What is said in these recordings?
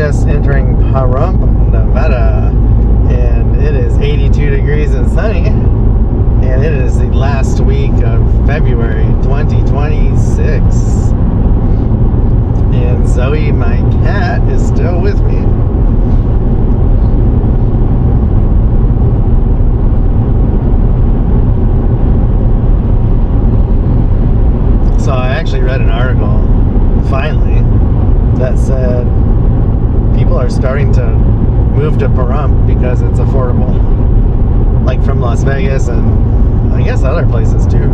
just entering Pahrump, Nevada, and it is 82 degrees and sunny, and it is the last week of February 2026, and Zoe, my cat, is still with me. So I actually read an article, finally, that said people are starting to move to Pahrump because it's affordable, like from Las Vegas and I guess other places too.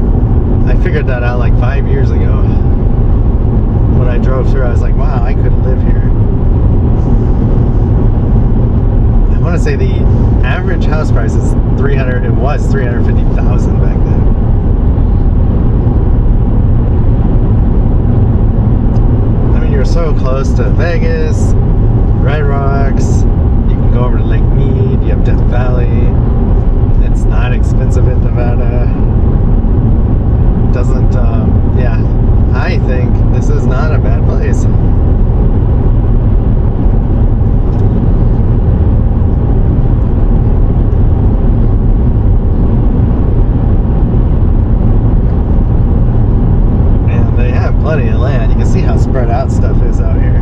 I figured that out like 5 years ago. When I drove through, I was like, wow, I could live here. I want to say the average house price is $350,000 back then. You're so close to Vegas, Red Rocks, you can go over to Lake Mead, you have Death Valley. It's not expensive in Nevada. Doesn't, yeah, I think this is not a bad place. And they have plenty of land. You can see how spread out stuff is out here.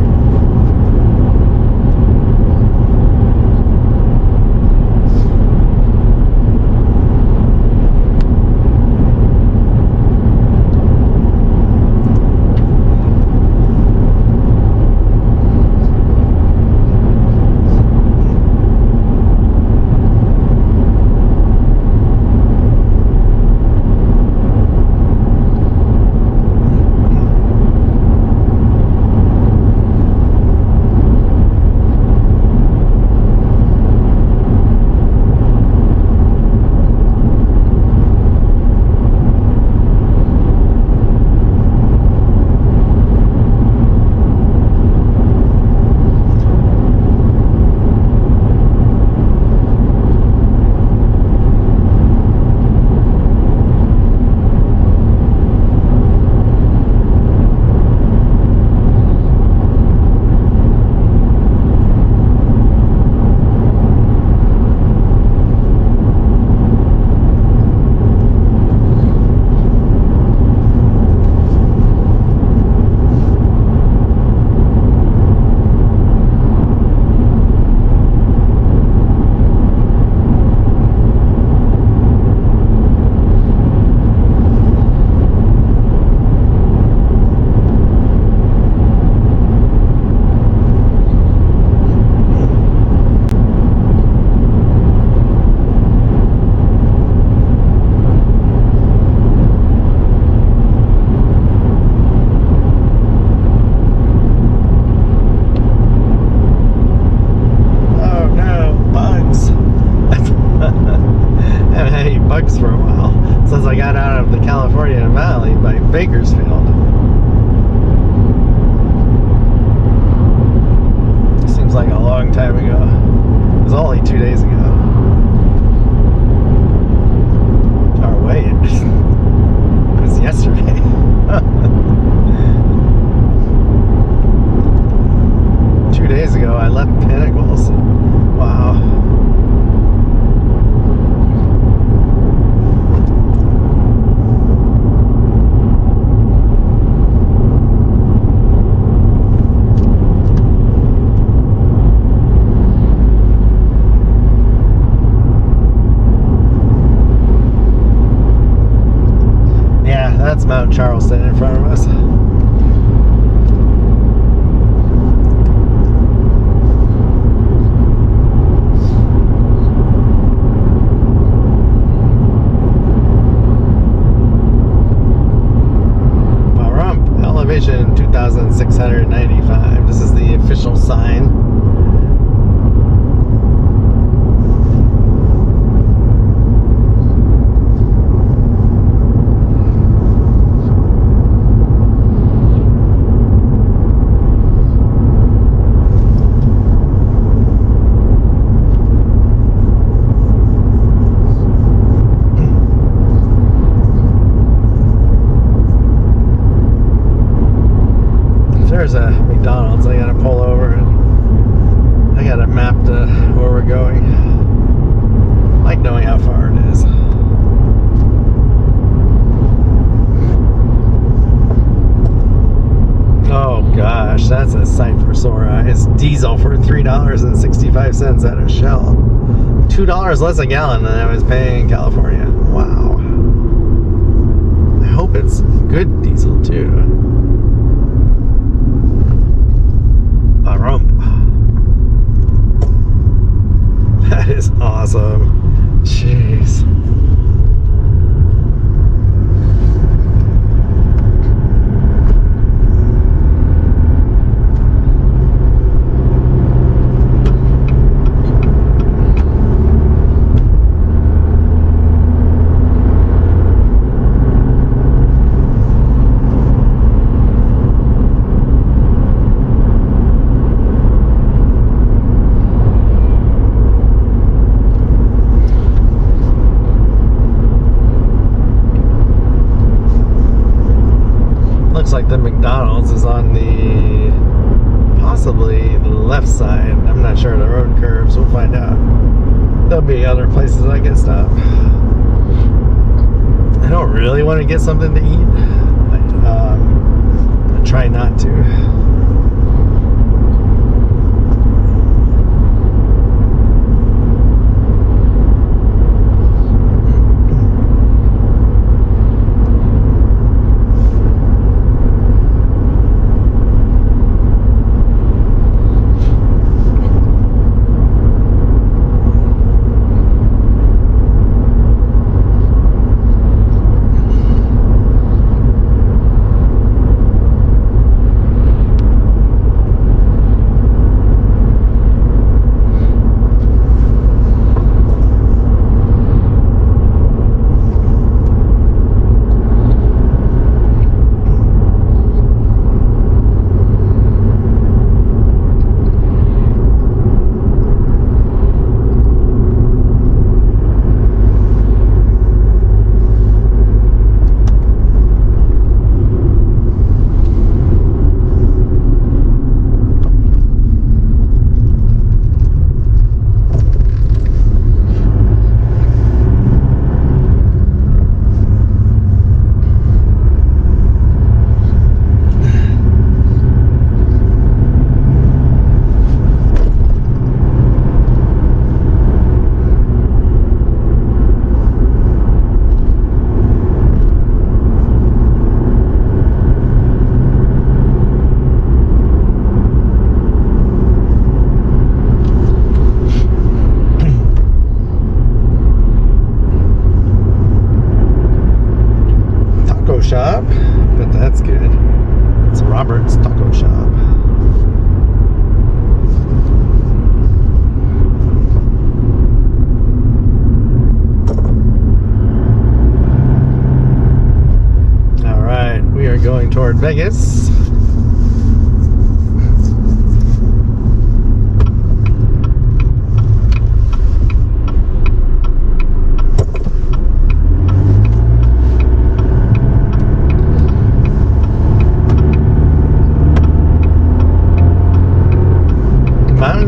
For a while since I got out of the California Valley by Bakersfield. Seems like a long time ago. It was only 2 days ago. Or wait, it was yesterday. 2 days ago I left Pinnacles. Wow. That's Mount Charleston in front of us. Pahrump, elevation 2,695. This is the official sign. 65 cents at a Shell. $2 less a gallon than I was paying in California. Wow. I hope it's good diesel too. Pahrump. That is awesome. Jeez. Like the McDonald's is on the possibly the left side. I'm not sure of the road curves. We'll find out. There'll be other places I can stop. I don't really want to get something to eat. I try not to. Shop, but that's good. It's Robert's Taco Shop. All right, we are going toward Vegas.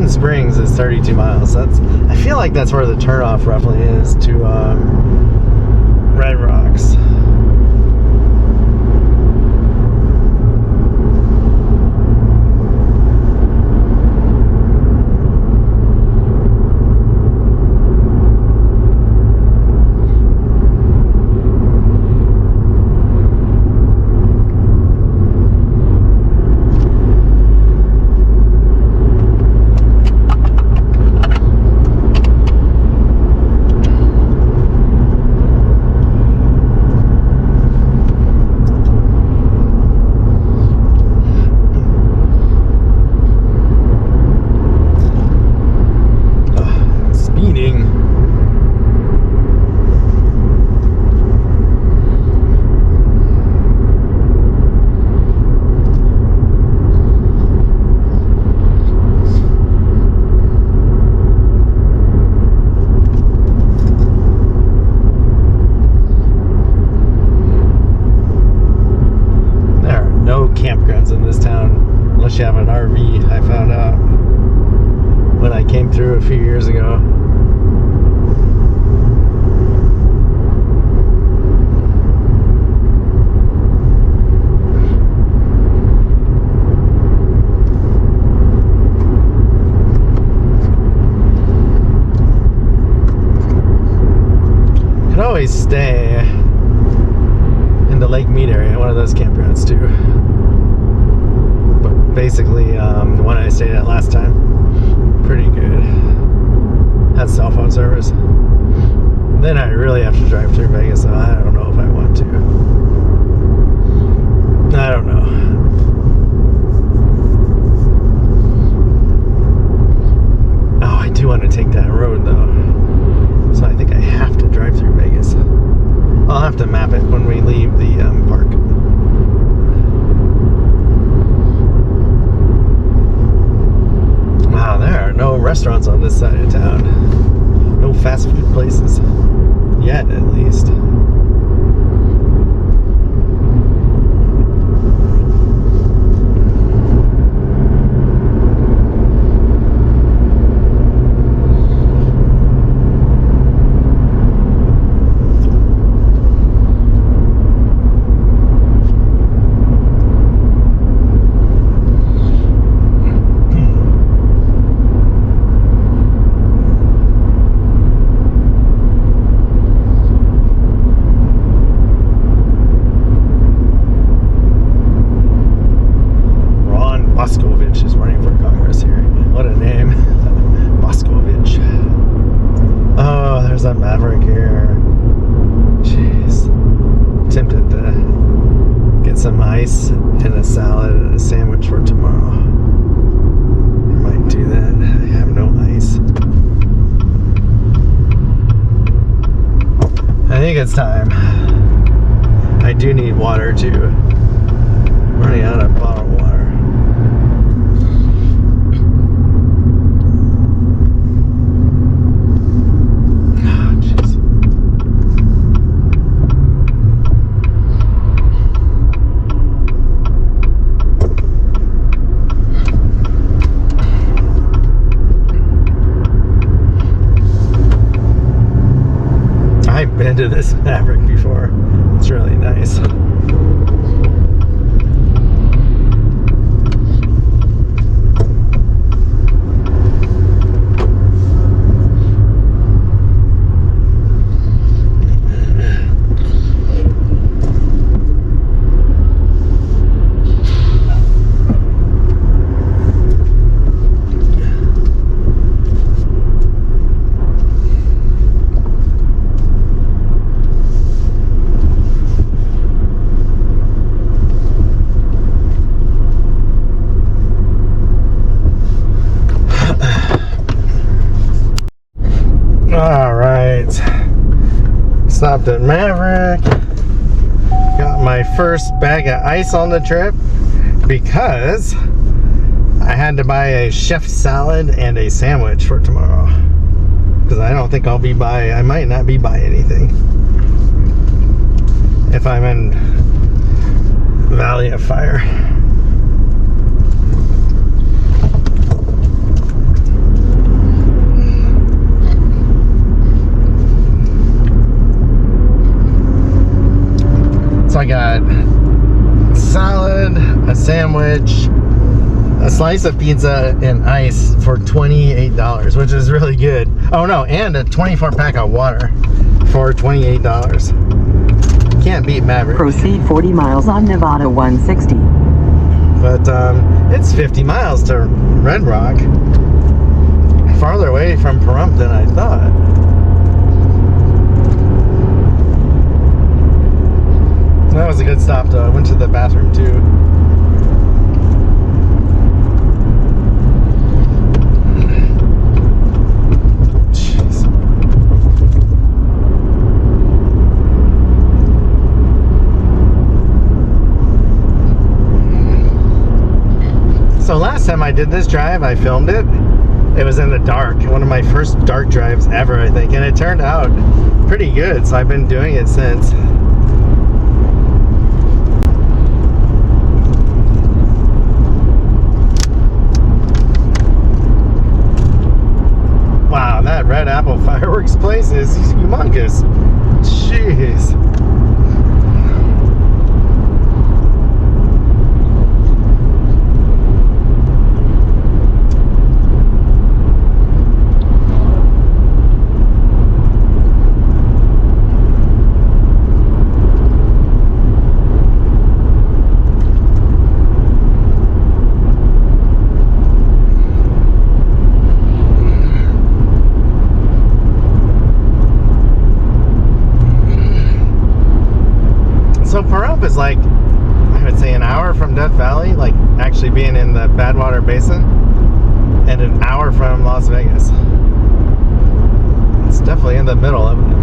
Springs is 32 miles. I feel like that's where the turnoff roughly is to Red Rocks. You have an RV, I found out when I came through a few years ago. always stay in the Lake Mead area, one of those campgrounds too. But basically, the one I stayed at last time, pretty good. Had cell phone service. Then I really have to drive through Vegas, so I don't know if I want to. I don't know. Oh, I do want to take that road though. So I think I have to drive through Vegas. I'll have to map it when we leave the park. Wow, there are no restaurants on this side of town. No fast food places. Yet, at least. Is running for Congress here. What a name. Boscovich. Oh, there's a Maverick here. Jeez. Tempted to get some ice and a salad and a sandwich for tomorrow. I might do that. I have no ice. I think it's time. I do need water too. I'm running out of bottled water. I've been to this Maverick before. It's really nice. Alright, stopped at Maverick, got my first bag of ice on the trip because I had to buy a chef salad and a sandwich for tomorrow because I don't think I might not be buying anything if I'm in Valley of Fire. So I got salad, a sandwich, a slice of pizza, and ice for $28, which is really good. Oh no, and a 24 pack of water for $28. Can't beat Maverick. Proceed 40 miles on Nevada 160. But it's 50 miles to Red Rock. Farther away from Pahrump than I thought. That was a good stop though. I went to the bathroom too. Jeez. So last time I did this drive, I filmed it. It was in the dark. One of my first dark drives ever, I think. And it turned out pretty good. So I've been doing it since. Wow, that Red Apple fireworks place is humongous. Jeez. Pahrump is like, I would say, an hour from Death Valley, like actually being in the Badwater Basin, and an hour from Las Vegas. It's definitely in the middle of it.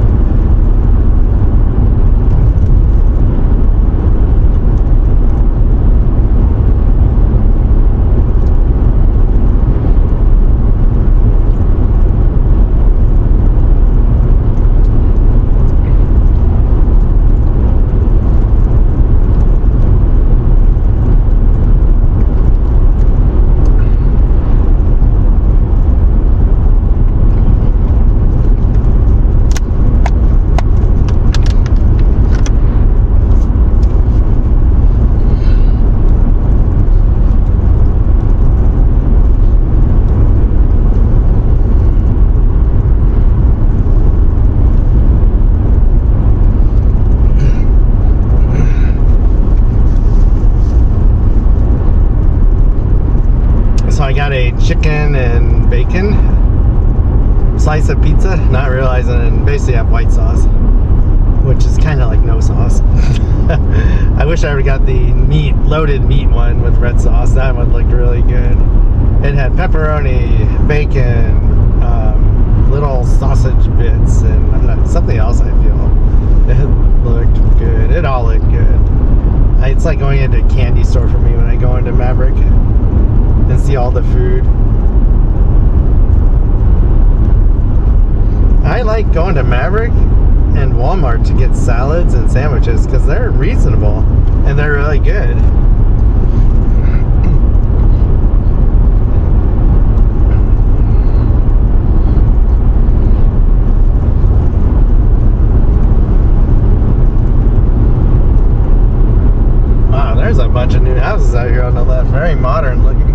I got a chicken and bacon slice of pizza, not realizing I basically have white sauce, which is kind of like no sauce. I wish I would got the loaded meat one with red sauce. That one looked really good. It had pepperoni, bacon, little sausage bits, and something else. I feel it looked good. It all looked good. It's like going into a candy store for me when I go into Maverick and see all the food. I like going to Maverick and Walmart to get salads and sandwiches because they're reasonable and they're really good. Wow, there's a bunch of new houses out here on the left. Very modern looking.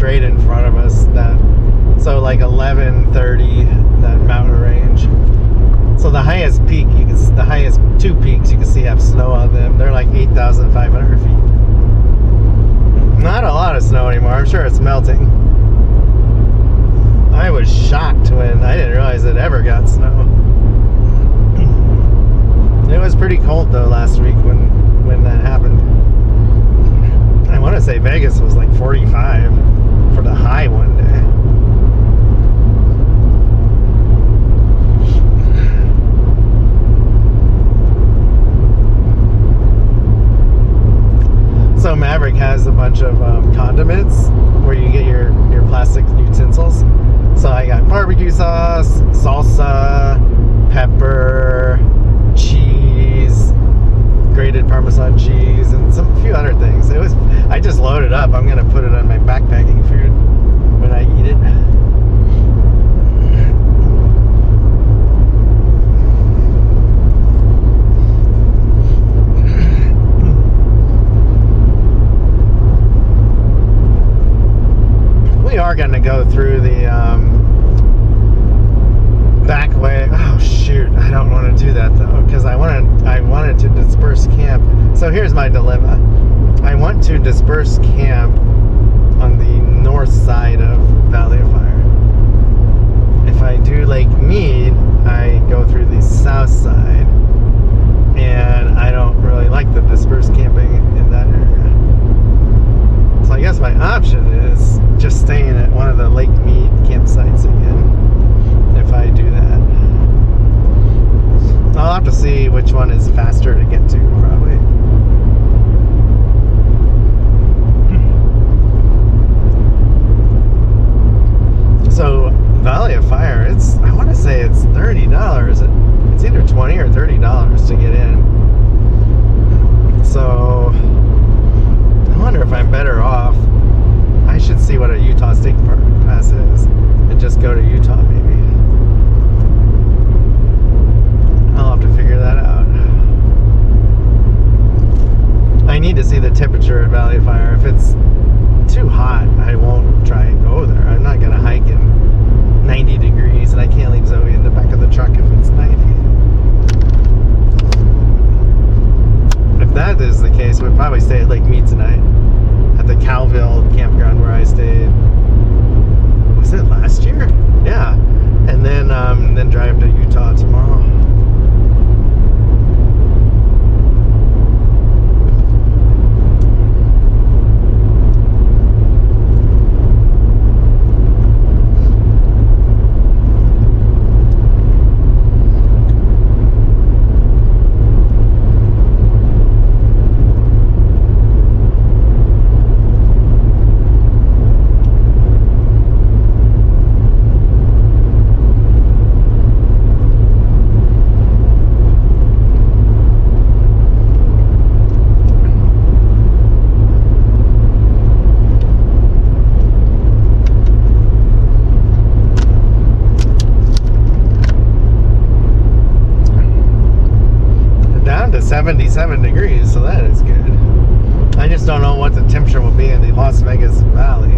straight in front of us. So like 1130, that mountain range. So the highest peak, the highest two peaks you can see have snow on them. They're like 8,500 feet. Not a lot of snow anymore. I'm sure it's melting. I was shocked when I didn't realize it ever got snow. It was pretty cold though last week when that happened. I want to say Vegas was like 45 for the high one day. So Maverick has a bunch of condiments where you get your plastic utensils. So I got barbecue sauce, salsa, pepper, cheese, grated Parmesan cheese, and a few other things. I just loaded up. I'm gonna put it on my backpacking food when I eat it. We are going to go through the back way. Oh shoot, I don't want to do that though, because I wanted to disperse camp. So here's my dilemma. I want to disperse camp on the north side of Valley of Fire. If I do Lake Mead, I go through the south side, and I don't really like the dispersed camping in that area. So I guess my option is just staying at one of the Lake Mead campsites again, if I do that. I'll have to see which one is faster to get to, probably. So, Valley of Fire, I want to say it's $30. It's either $20 or $30 to get in. So, I wonder if I'm better off. I should see what a Utah State Park pass is and just go to Utah maybe. I'll have to figure that out. I need to see the temperature at Valley of Fire. If it's too hot, I won't try and go there. I'm not going to hike in 90 degrees, and I can't leave Zoe in the back of the truck if it's 90. If that is the case, we'll probably stay at Lake Mead tonight. At the Calville campground where I stayed. Was it last year? Yeah. And then drive to Utah tomorrow. Down to 77 degrees, so that is good. I just don't know what the temperature will be in the Las Vegas Valley.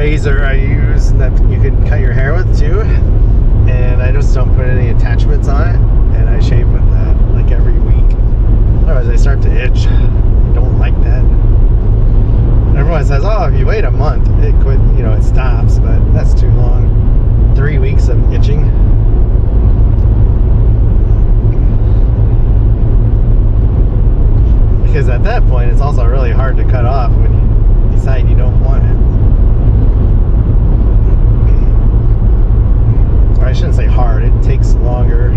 razor I use that you can cut your hair with too, and I just don't put any attachments on it, and I shave with that like every week. Otherwise I start to itch. I don't like that. Everyone says, oh, if you wait a month it quit, it stops, but that's too long. 3 weeks of itching. Because at that point it's also really hard to cut off when you decide you don't want it. Or I shouldn't say hard, it takes longer.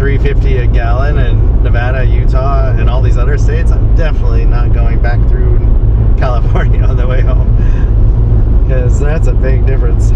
$3.50 a gallon in Nevada, Utah, and all these other states, I'm definitely not going back through California on the way home, because that's a big difference.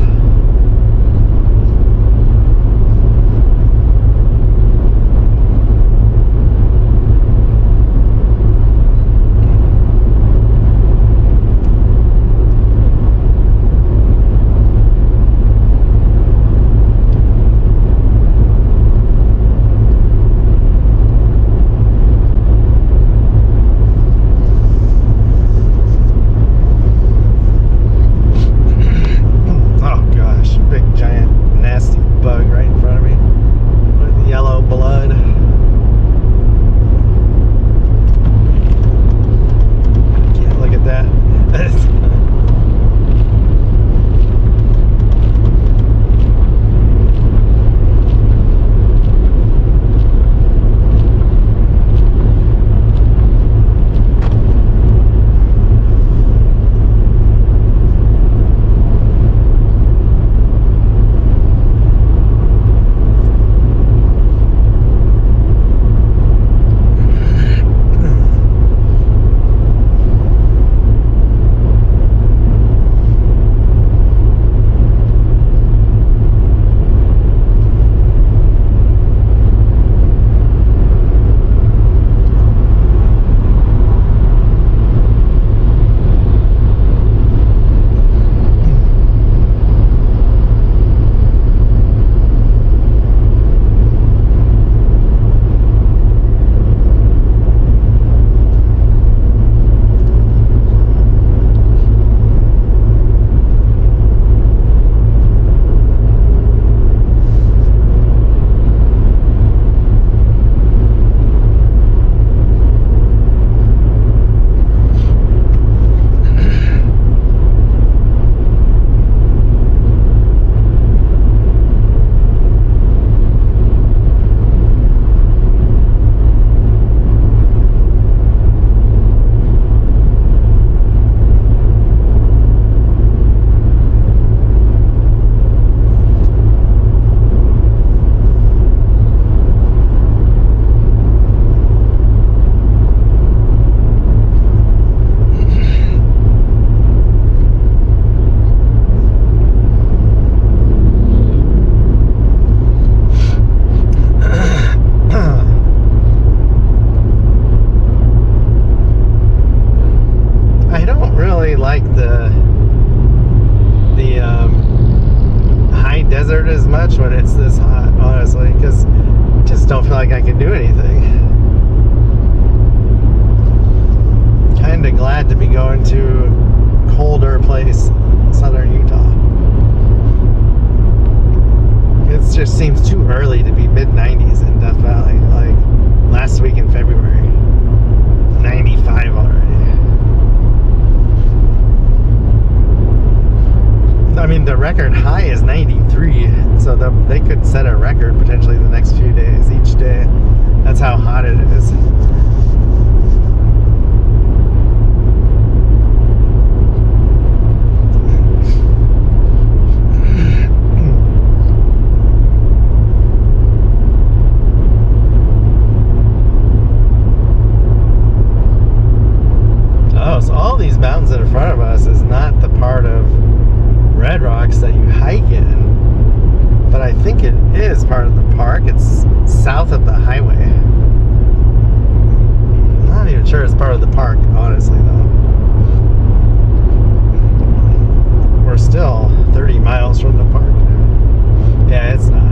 like the high desert as much when it's this hot, honestly, because I just don't feel like I can do anything. Kind of glad to be going to a colder place, southern Utah. It just seems too early to be mid-90s in Death Valley. Like last week in February, 95 already. I mean, the record high is 93, so they could set a record potentially the next few days, each day. That's how hot it is. Oh, so all these mountains that are in front of us is not the part of Red Rocks that you hike in, but I think it is part of the park. It's south of the highway. I'm not even sure it's part of the park, honestly, though. We're still 30 miles from the park. Yeah, it's not.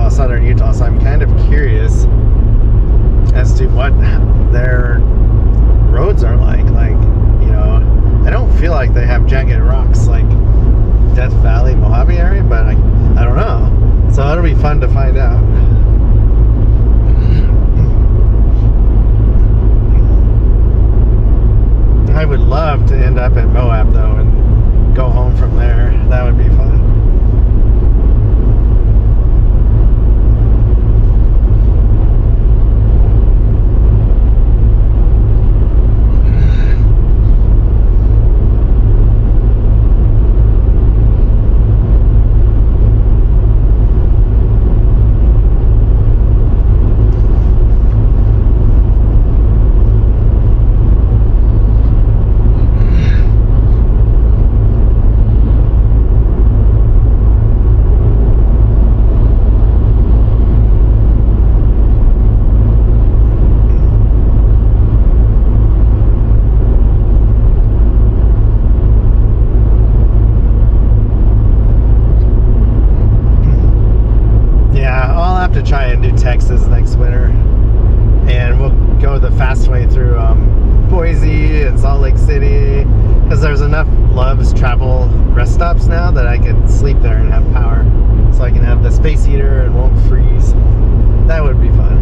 Southern Utah, so I'm kind of curious as to what their roads are like. Like, you know, I don't feel like they have jagged rocks like Death Valley, Mojave area, but I don't know. So it'll be fun to find out. I would love to end up in Moab though and go home from there. That would be fun. Try and do Texas next winter, and we'll go the fast way through Boise and Salt Lake City, because there's enough Love's travel rest stops now that I could sleep there and have power, so I can have the space heater and won't freeze. That would be fun.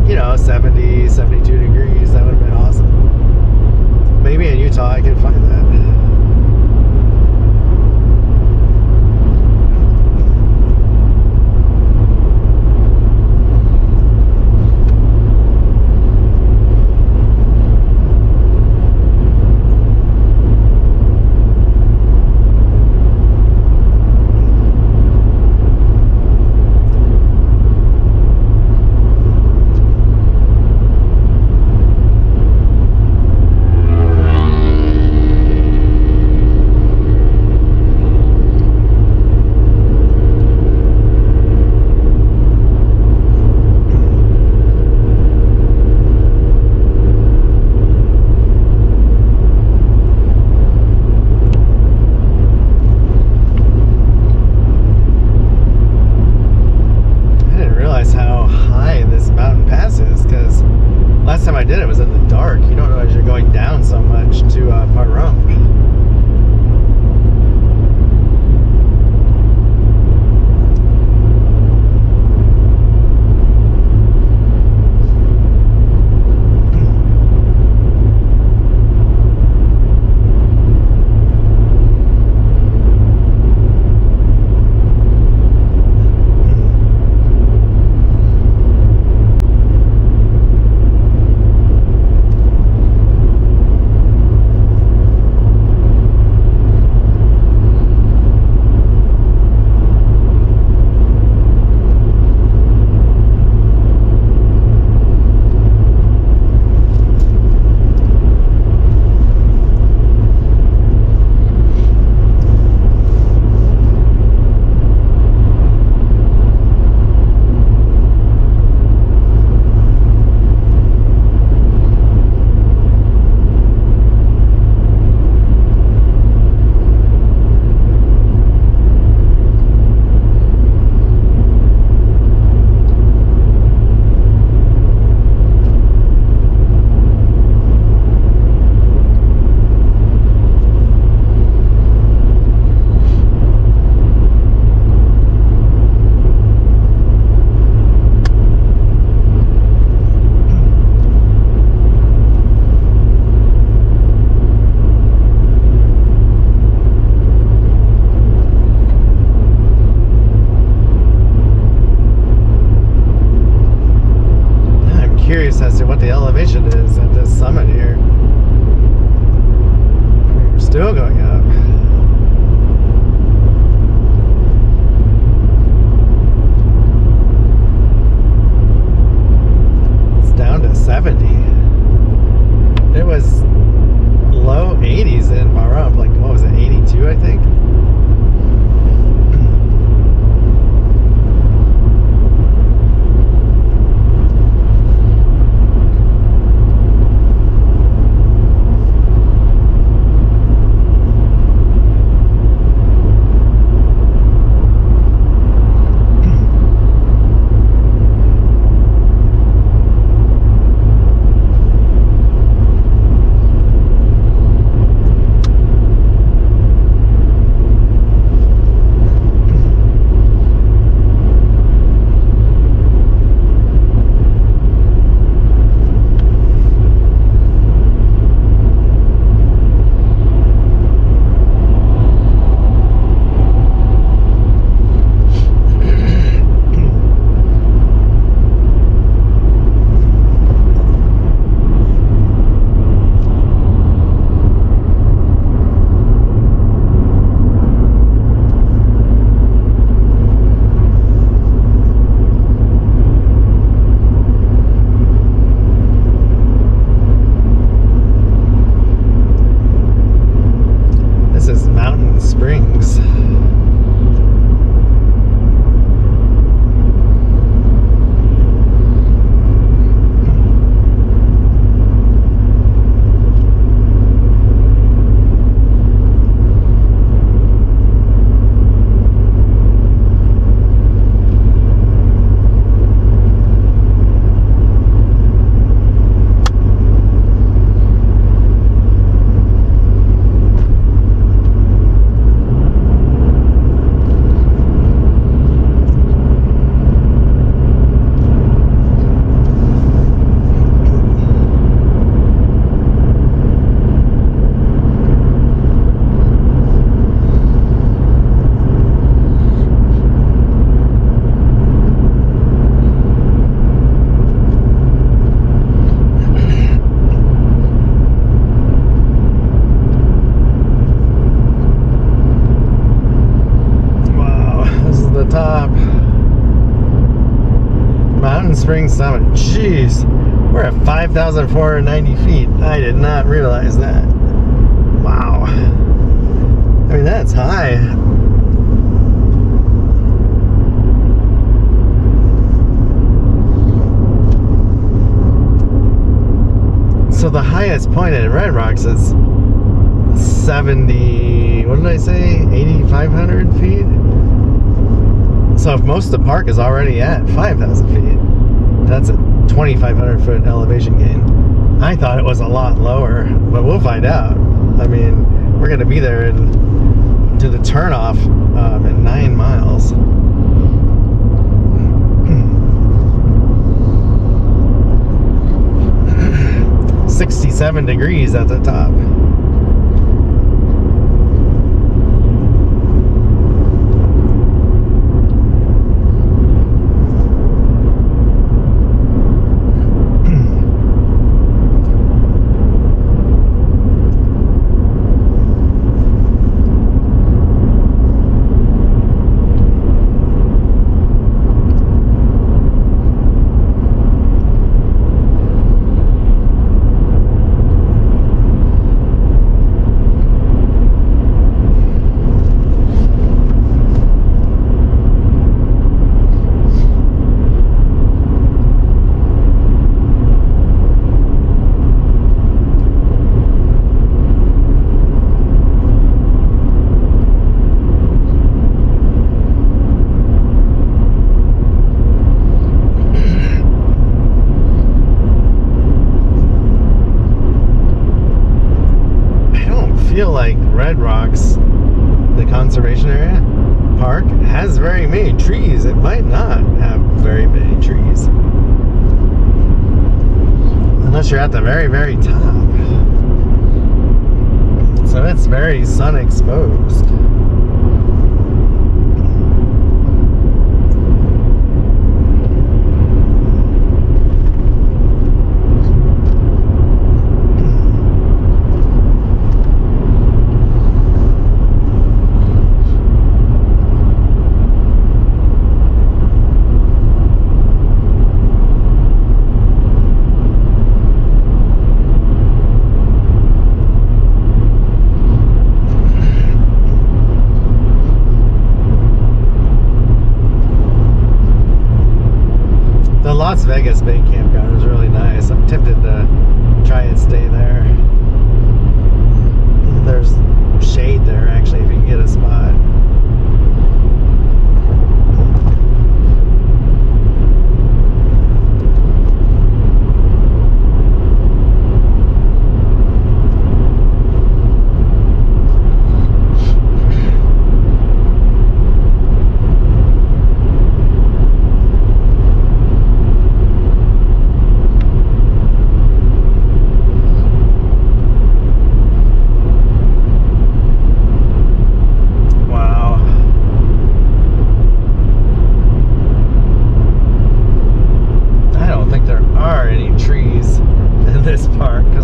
like, 70, 72 degrees. That would have been awesome. Maybe in Utah I could find that. Last time I did it was in the dark. You don't know as you're going down so much to Pahrump. Curious as to what the elevation is at this summit here. We're still going up. It's down to 70. It was low 80s in Pahrump, like what was it, 82 I think? Mountain Springs Summit. Jeez, we're at 5,490 feet. I did not realize that. Wow. I mean, that's high. So the highest point at Red Rocks is 70, what did I say? 8,500 feet? So if most of the park is already at 5,000 feet, that's a 2,500 foot elevation gain. I thought it was a lot lower, but we'll find out. I mean, we're going to be there to the turnoff in 9 miles. 67 degrees at the top. Feel like Red Rocks, the conservation area park, has very many trees. It might not have very many trees unless you're at the very, very top. So it's very sun exposed. Las Vegas Bay Campground is really nice. I'm tempted to try and stay there. There's shade there actually if you can get a spot.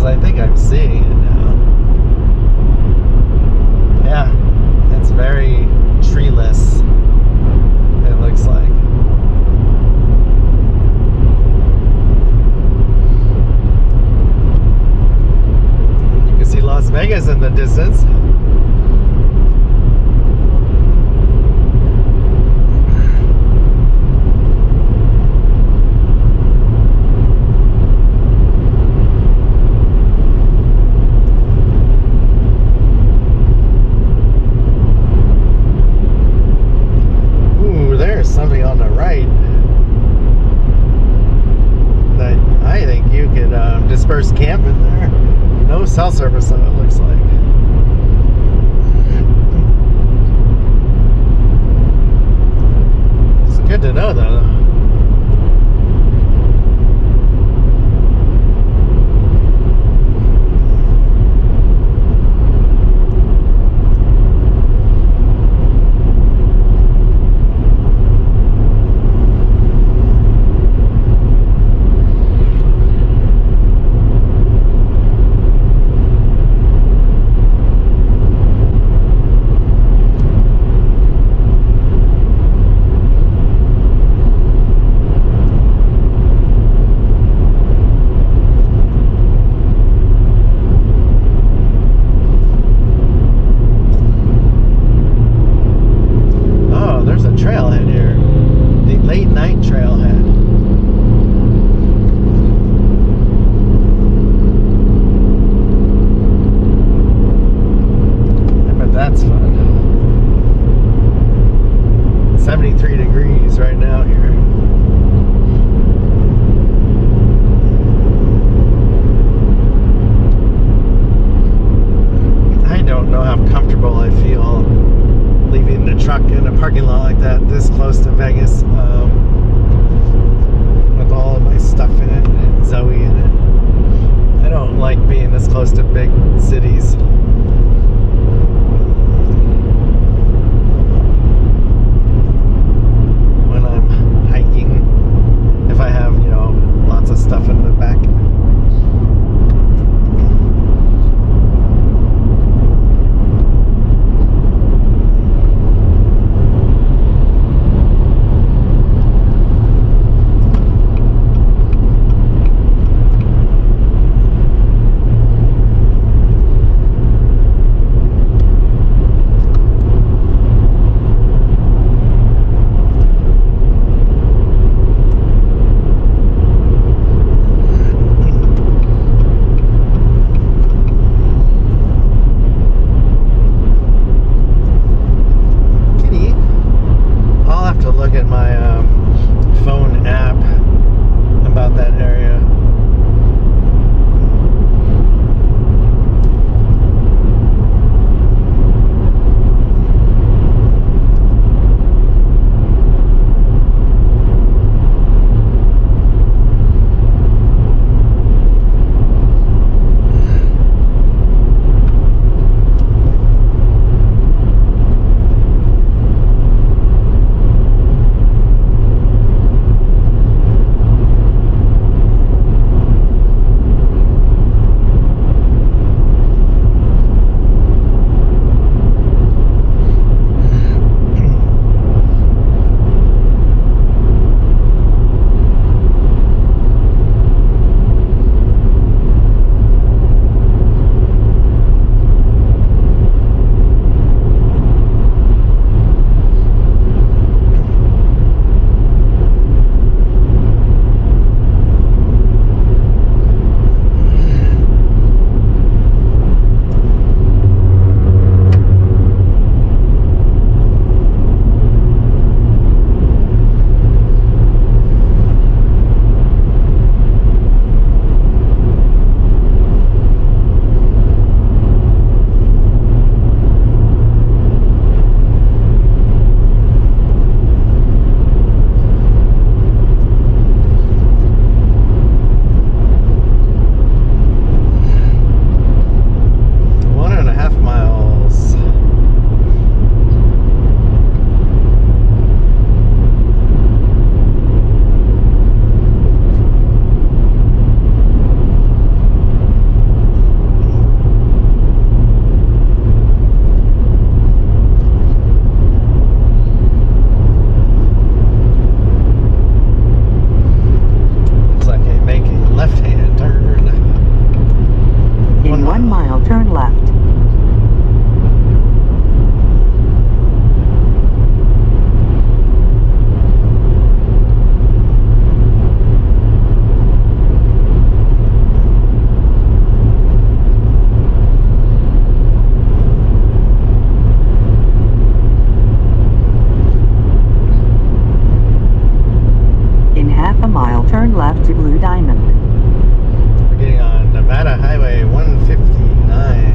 I think I'm seeing it now. Yeah, it's very treeless, it looks like. You can see Las Vegas in the distance. Something on the right that I think you could disperse camp in there. No cell service though, it looks like. It's good to know though. Blue Diamond. We're getting on Nevada Highway 159.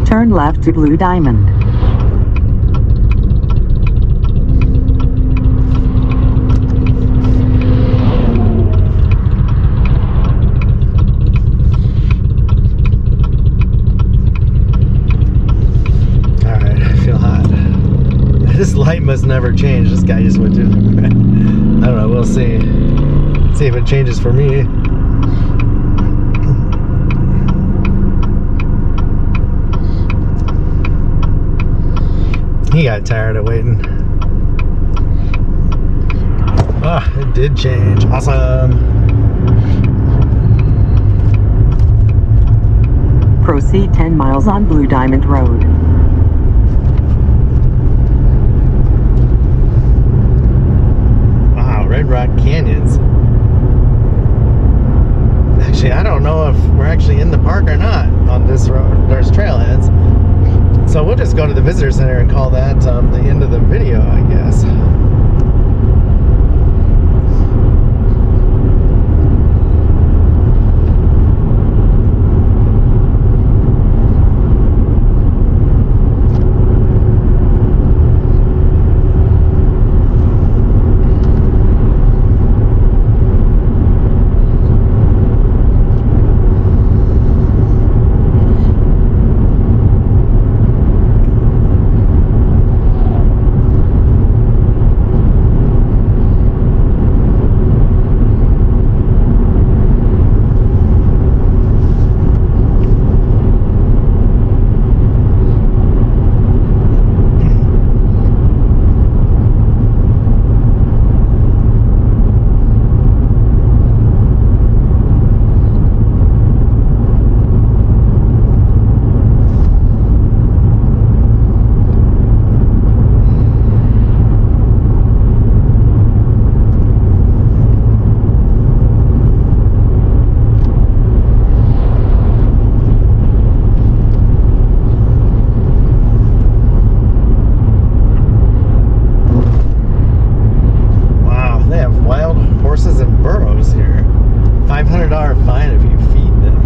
Turn left to Blue Diamond. Alright, I feel hot. This light must never change. This guy just went to. I don't know, we'll see. See if it changes for me. He got tired of waiting. Ah, it did change. Awesome. Proceed 10 miles on Blue Diamond Road. Wow, Red Rock Canyons. Actually, I don't know if we're actually in the park or not on this road. There's trailheads. So we'll just go to the visitor center and call that the end of the video, I guess. $500 fine if you feed them.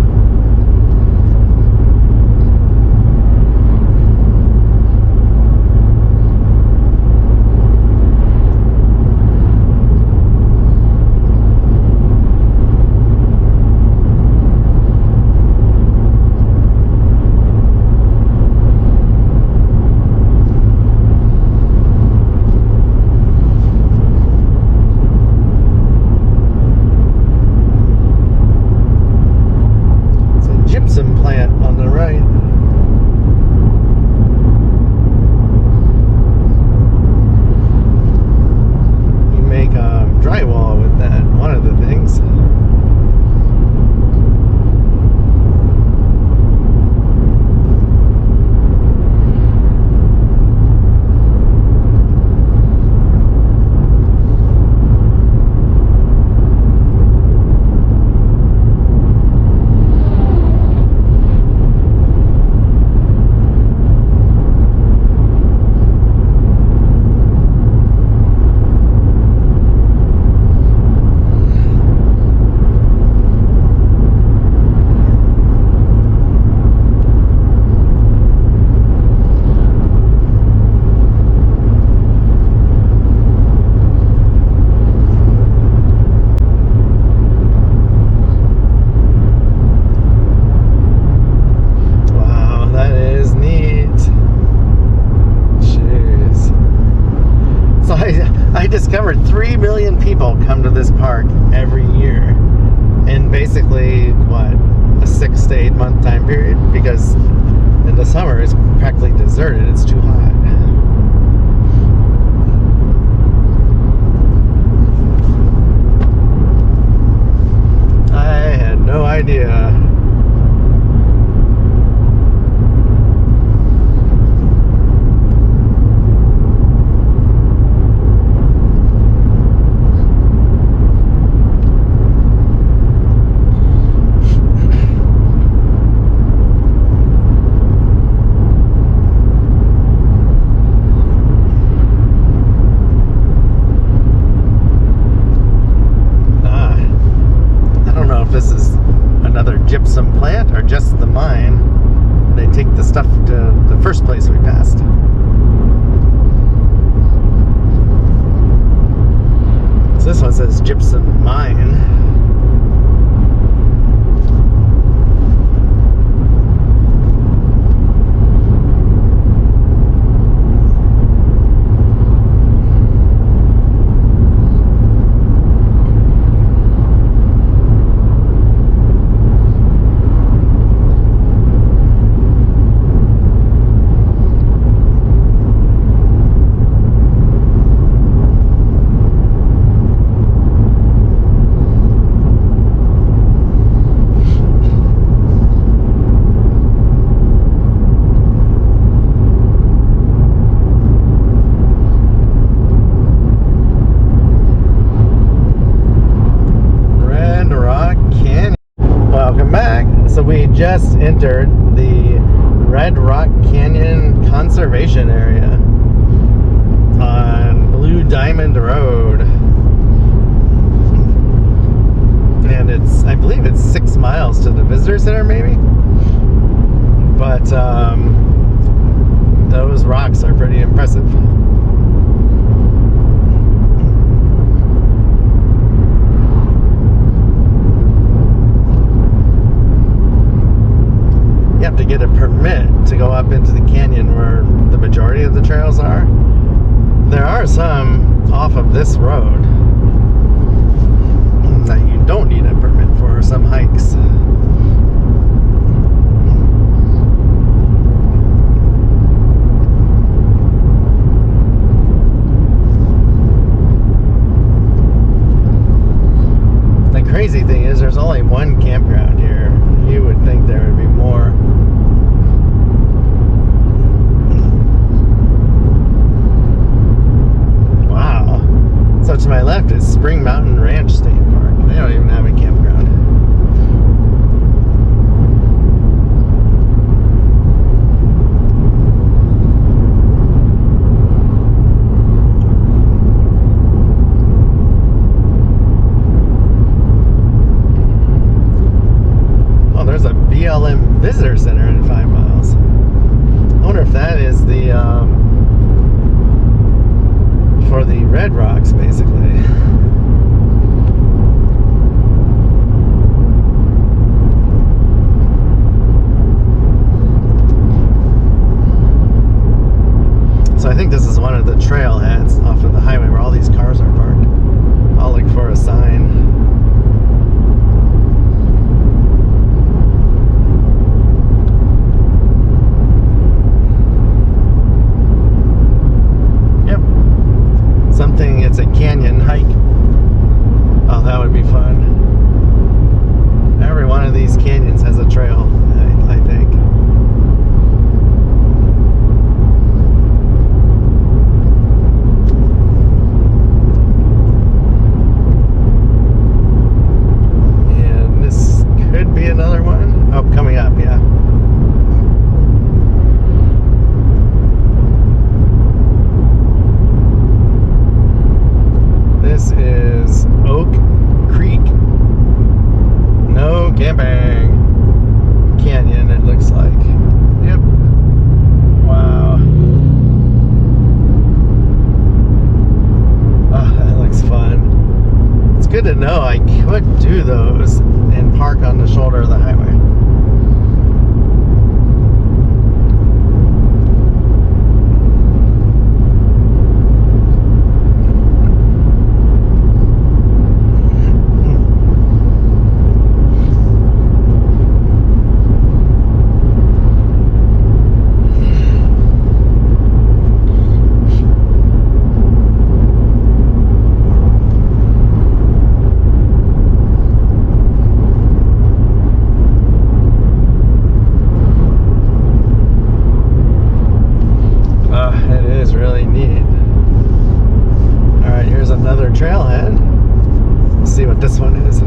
Plant on the right. You make drywall with that, one of the things. I discovered 3 million people come to this park every year in basically, what, a 6 to 8 month time period, because in the summer it's practically deserted. It's too hot. mine, they take the stuff to the first place we passed. So this one says gypsum mine. We just entered the Red Rock Canyon Conservation Area on Blue Diamond Road. And I believe it's 6 miles to the visitor center, maybe. But those rocks are pretty impressive. You have to get a permit to go up into the canyon where the majority of the trails are. There are some off of this road that you don't need a permit for, some hikes. The crazy thing is there's only one campground here. You would think there would be more. So to my left is Spring Mountain Ranch State Park. They don't even have a campground. Oh, there's a BLM visitor center in 5 miles. I wonder if that is the for the Red Rocks, basically. So I think this is one of the trailheads off of the highway where all these cars are parked. I'll look for a sign. It's a canyon hike. Oh, that would be fun. Every one of these canyons has a trail, I think. And this could be another one. Oh, coming up, yeah. This is Oak Creek. No camping. Canyon, it looks like. Yep. Wow. Oh, that looks fun. It's good to know I could do those and park on the shoulder of the highway. Trailhead. Let's see what this one is.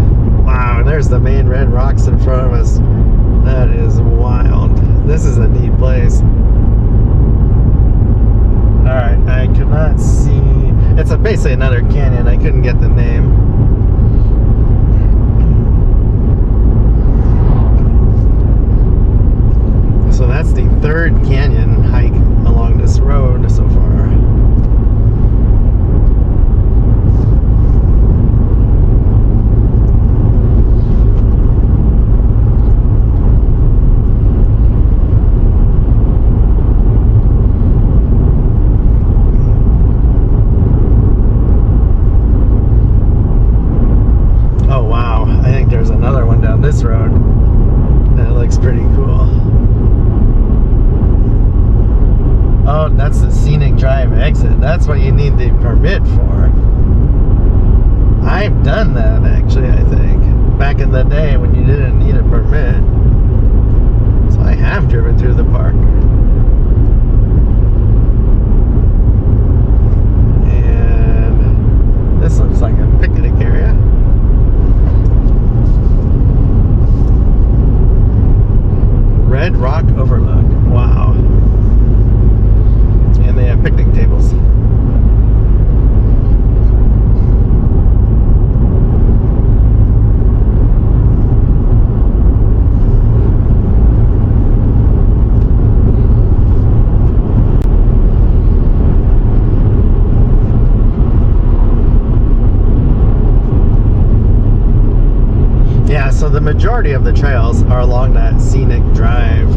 Wow, there's the main red rocks in front of us. That is wild. This is a neat place. Alright, I could not see. It's basically another canyon. I couldn't get the name. I've done that actually, I think. Back in the day when you didn't need a permit. So I have driven through the park. And this looks like a picnic area. Red Rock Overlook. Wow. And they have picnic tables. Yeah, so the majority of the trails are along that scenic drive.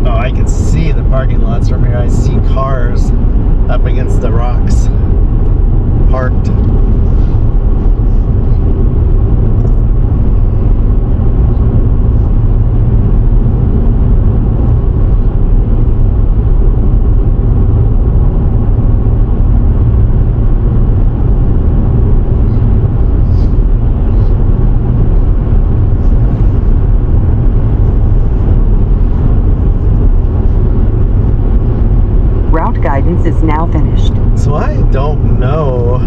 Oh, I can see the parking lots from here. I see cars up against the rocks, parked. Guidance is now finished. So I don't know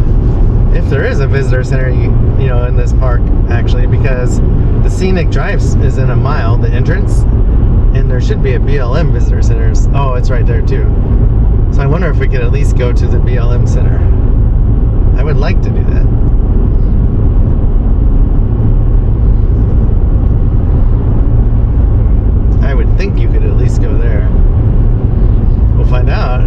if there is a visitor center, you know, in this park actually, because the scenic drive is in a mile, the entrance, and there should be a BLM visitor center. Oh, it's right there too. So I wonder if we could at least go to the BLM center. I would like to do that. I would think you could at least go there. We'll find out.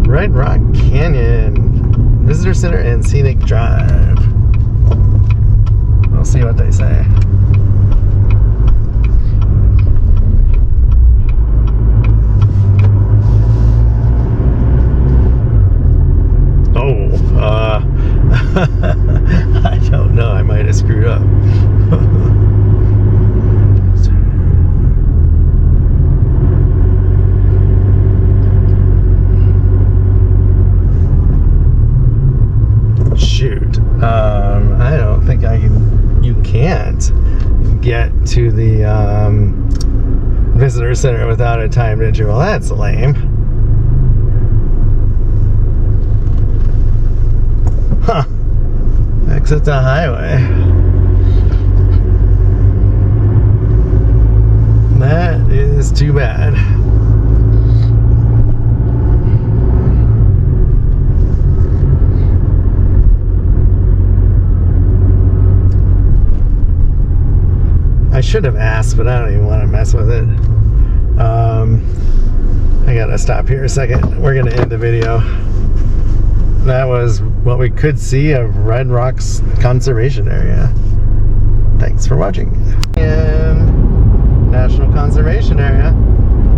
Red Rock Canyon Visitor Center and Scenic Drive. We'll see what they say. Oh, I don't know. I might have screwed up. Shoot. I don't think I can. You can't get to the visitor center without a timed entry. Well, that's lame. Huh. Exit the highway. That is too bad. I should have asked, but I don't even want to mess with it. I gotta stop here a second. We're gonna end the video. That was what we could see of Red Rock's conservation area. Thanks for watching. And National Conservation Area.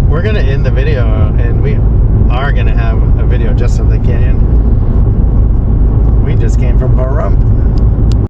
We're gonna end the video, and we are gonna have a video just of the canyon. We just came from Pahrump.